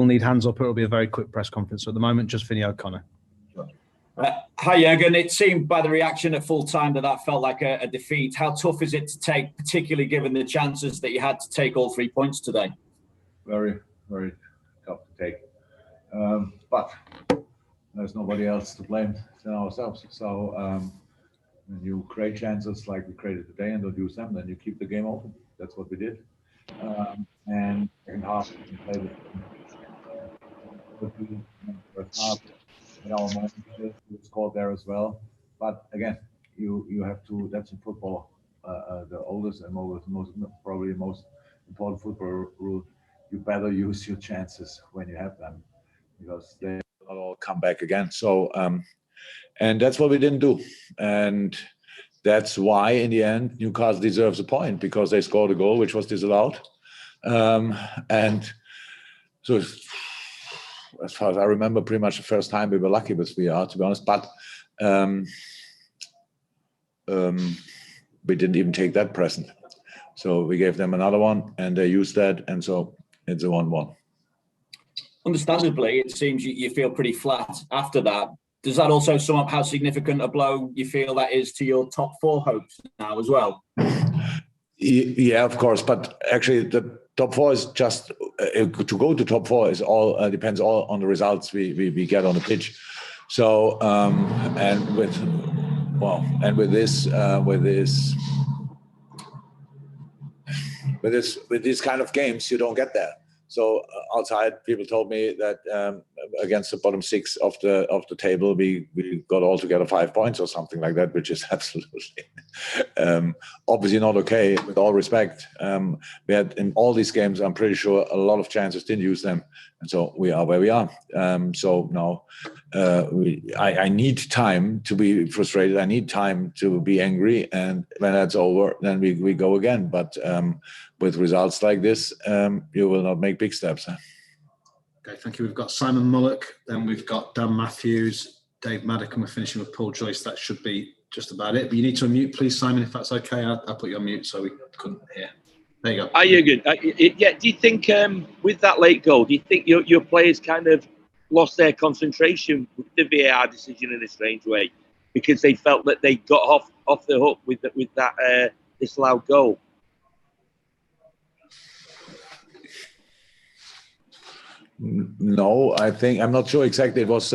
need hands up, it'll be a very quick press conference. So at the moment, just Vinny O'Connor. Hi, Jurgen. It seemed by the reaction at full time that felt like a defeat. How tough is it to take, particularly given the chances that you had to take all 3 points today? Very, very tough to take. But there's nobody else to blame than ourselves. So when you create chances like we created today and don't use them, then you keep the game open. That's what we did. And second half, we played it. First half, in our moment, we scored there as well. But again, you have to. That's in football, the oldest and most important football rule. You better use your chances when you have them, because they will all come back again. So, and that's what we didn't do, and that's why in the end Newcastle deserves a point, because they scored a goal which was disallowed, and so. As far as I remember, pretty much the first time we were lucky with VR, to be honest. But we didn't even take that present. So we gave them another one, and they used that, and so it's a 1-1. Understandably, it seems you feel pretty flat after that. Does that also sum up how significant a blow you feel that is to your top 4 hopes now as well? Yeah, of course. But actually, the top 4 is just to go to top 4 is all depends all on the results we get on the pitch. So and with these kind of games, you don't get there. So outside, people told me that against the bottom 6 of the table, we got altogether 5 points or something like that, which is absolutely obviously not okay. With all respect, we had in all these games, I'm pretty sure a lot of chances, didn't use them, and so we are where we are. So now I need time to be frustrated. I need time to be angry, and when that's over, then we go again. But with results like this, you will not make big steps. Okay, thank you. We've got Simon Mullock, then we've got Dan Matthews, Dave Maddock, and we're finishing with Paul Joyce. That should be just about it. But you need to unmute, please, Simon, if that's okay. I'll put you on mute so we couldn't hear. There you go. Hi, Jurgen. Yeah, do you think with that late goal, do you think your players kind of lost their concentration with the VAR decision in a strange way, because they felt that they got off the hook with that disallowed goal? No, I think I'm not sure exactly. It was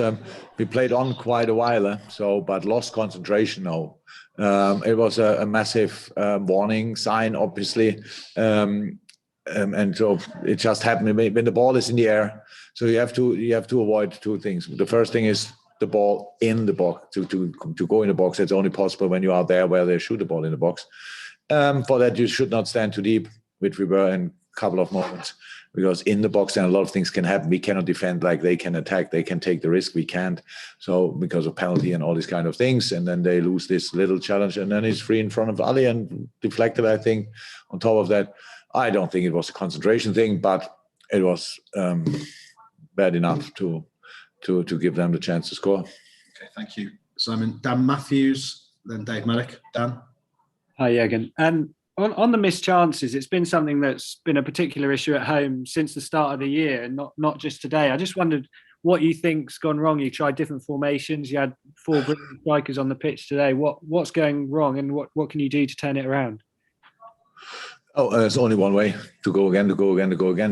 we played on quite a while, but lost concentration. No, it was a massive warning sign, obviously, and so it just happened when the ball is in the air. So you have to avoid 2 things. The first thing is the ball in the box. To go in the box, it's only possible when you are there where they shoot the ball in the box. For that, you should not stand too deep, which we were in a couple of moments. Because in the box, then a lot of things can happen. We cannot defend like they can attack. They can take the risk. We can't. So because of penalty and all these kind of things, and then they lose this little challenge, and then he's free in front of Ali and deflected, I think. On top of that, I don't think it was a concentration thing, but it was bad enough to give them the chance to score. Okay, thank you, Simon. Dan Matthews, then Dave Maddock. Dan. Hi, Jurgen. On the missed chances, it's been something that's been a particular issue at home since the start of the year, and not just today. I just wondered what you think's gone wrong. You tried different formations. You had 4 brilliant strikers on the pitch today. What's going wrong, and what can you do to turn it around? Oh, there's only one way: to go again.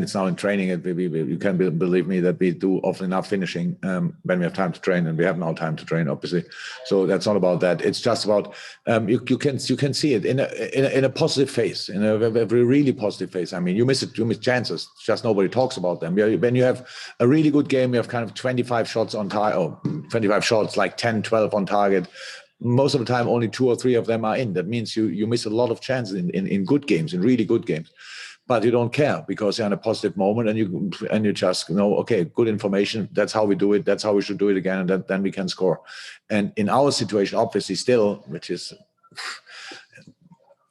It's now in training. You can believe me that we do often enough finishing when we have time to train, and we have now time to train, obviously. So that's not about that. It's just about you can see it in a positive phase, in a really positive phase. I mean, you miss chances. Just nobody talks about them. When you have a really good game, you have kind of 25 shots on target, or 25 shots, like 10, 12 on target. Most of the time, only 2 or 3 of them are in. That means you miss a lot of chances in good games, in really good games. But you don't care because you're in a positive moment, and you just know, okay, good information. That's how we do it. That's how we should do it again, and then we can score. And in our situation, obviously, still, which is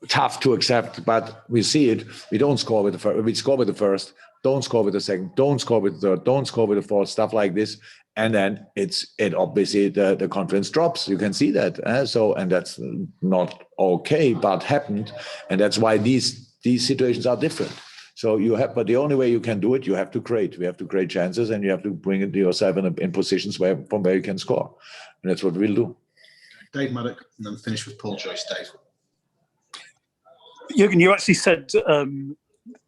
tough to accept, but we see it. We don't score with the first. We score with the first. Don't score with the second. Don't score with the third. Don't score with the fourth. Stuff like this. And then it obviously the confidence drops. You can see that. And that's not okay, but happened. And that's why these situations are different. So but the only way you can do it, you have to create. We have to create chances, and you have to bring it yourself in positions from where you can score, and that's what we'll do. Dave Maddock, and then finish with Paul Joyce. Dave. Jurgen, you actually said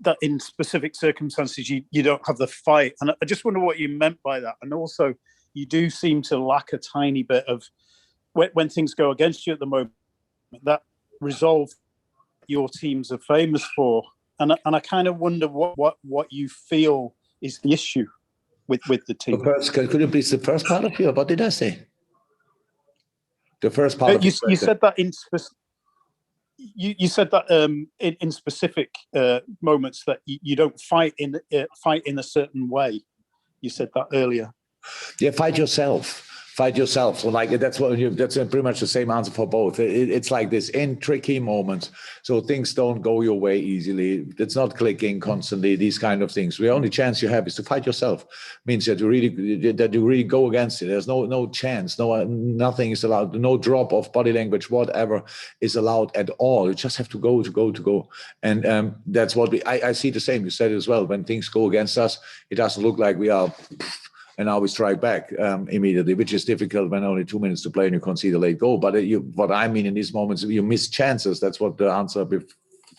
that in specific circumstances you don't have the fight, and I just wonder what you meant by that. And also, you do seem to lack a tiny bit of when things go against you at the moment, that resolve your teams are famous for. And I kind of wonder what you feel is the issue with the team. Could you please the first part of you? What did I say? The first part. You said that you said that in specific moments that you don't fight in a certain way. You said that earlier. Yeah, fight yourself. So like that's pretty much the same answer for both. It's like this in tricky moments, so things don't go your way easily. It's not clicking constantly. These kind of things. The only chance you have is to fight yourself. Means that you really go against it. There's no chance. Nothing is allowed. No drop of body language, whatever is allowed at all. You just have to go. And that's what I see the same. You said it as well. When things go against us, it doesn't look like we are. And now we strike back immediately, which is difficult when only 2 minutes to play and you concede a late goal. But what I mean in these moments, you miss chances. That's what the answer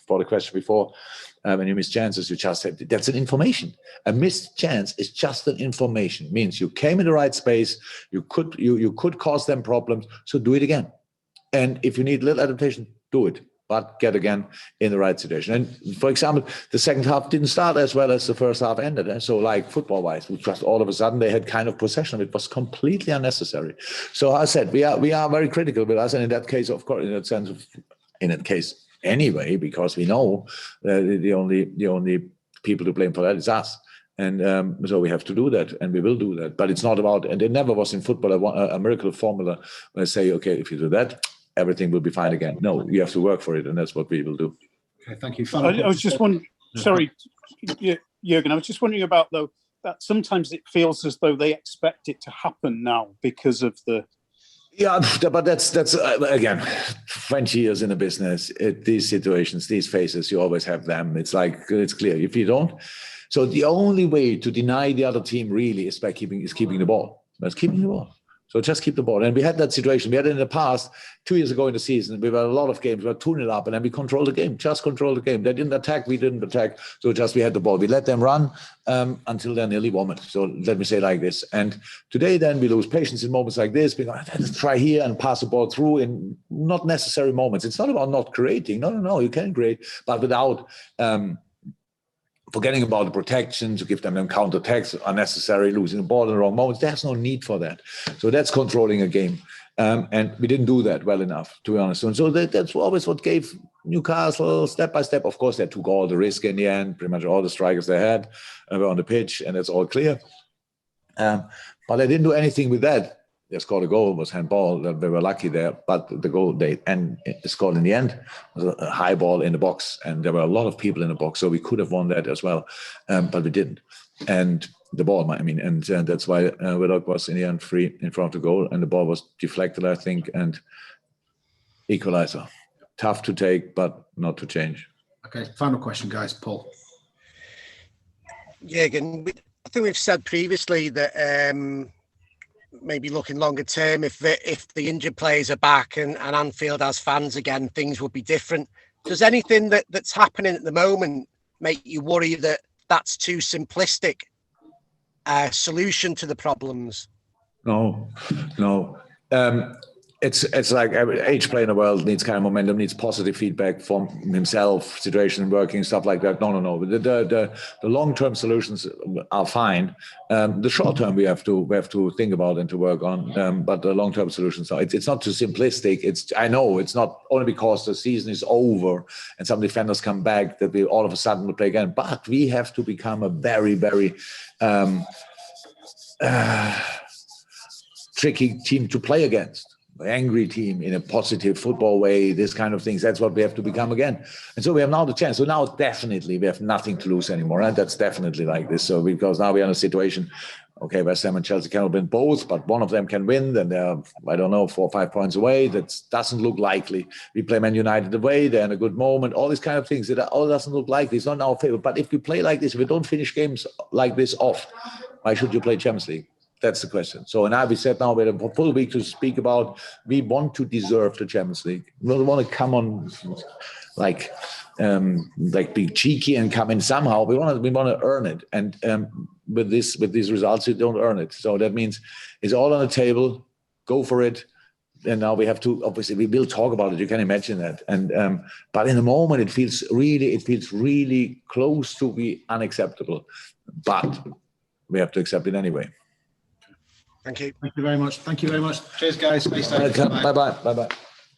for the question before. When you miss chances, you just have that's an information. A missed chance is just an information. It means you came in the right space. You could cause them problems. So do it again. And if you need a little adaptation, do it. But get again in the right situation. And for example, the second half didn't start as well as the first half ended. So like football-wise, just all of a sudden they had kind of possession. It was completely unnecessary. So I said, we are very critical with us. And in that case, of course, in that case anyway, because we know the only people to blame for that is us. And so we have to do that, and we will do that. But it's not about, and it never was in football a miracle formula where I say, okay, if you do that, everything will be fine again. No, you have to work for it, and that's what we will do. Okay, thank you. I was just wondering, sorry, Jurgen, I was just wondering about, though, that sometimes it feels as though they expect it to happen now because of the... Yeah, but that's again, 20 years in the business, these situations, these phases, you always have them. It's like, it's clear. If you don't... So the only way to deny the other team really is by keeping the ball. That's keeping the ball. So just keep the ball. And we had that situation. We had it in the past, 2 years ago in the season. We were a lot of games. We were 2-0 up, and then we controlled the game. Just control the game. They didn't attack. We didn't attack. So just we had the ball. We let them run until they're nearly vomit. So let me say it like this. And today, then we lose patience in moments like this. We go, let's try here and pass the ball through in not necessary moments. It's not about not creating. No. You can create, but without forgetting about the protection, to give them counter-attacks, unnecessary, losing the ball in the wrong moments. There's no need for that. So that's controlling a game. And we didn't do that well enough, to be honest. And so that's always what gave Newcastle, step by step. Of course, they took all the risk in the end. Pretty much all the strikers they had were on the pitch, and that's all clear. But they didn't do anything with that. They scored a goal, it was handball. They were lucky there, but the goal they scored in the end was a high ball in the box, and there were a lot of people in the box, so we could have won that as well, but we didn't. And the ball, and that's why Willock was in the end free in front of the goal, and the ball was deflected, I think, and equaliser. Tough to take, but not to change. Okay, final question, guys. Paul. Jurgen, I think we've said previously that maybe looking longer term, if the injured players are back and Anfield has fans again, things would be different. Does anything that's happening at the moment make you worry that that's too simplistic a solution to the problems? No. It's like each player in the world needs kind of momentum, needs positive feedback from himself, situation working, stuff like that. No. The long-term solutions are fine. The short-term we have to think about and to work on. But the long-term solutions are. It's not too simplistic. I know it's not only because the season is over and some defenders come back that we all of a sudden will play again. But we have to become a very, very tricky team to play against. angry team in a positive football way, this kind of things. That's what we have to become again. And so we have now the chance. So now definitely we have nothing to lose anymore. And that's definitely like this. So because now we're in a situation, okay, West Ham and Chelsea cannot win both, but one of them can win. Then they're, I don't know, 4 or 5 points away. That doesn't look likely. We play Man United away. They're in a good moment. All these kind of things that all doesn't look likely. It's not in our favor. But if we play like this, if we don't finish games like this off, why should you play Champions League? That's the question. So, and we said now we have a full week to speak about, we want to deserve the Champions League. We don't want to come on like be cheeky and come in somehow. We want to earn it. And with these results, you don't earn it. So that means it's all on the table. Go for it. And now we have to, obviously we will talk about it. You can imagine that. And but in the moment it feels really close to be unacceptable. But we have to accept it anyway. Thank you. Thank you very much. Thank you very much. Cheers, guys. Stay safe. Bye-bye. Bye-bye.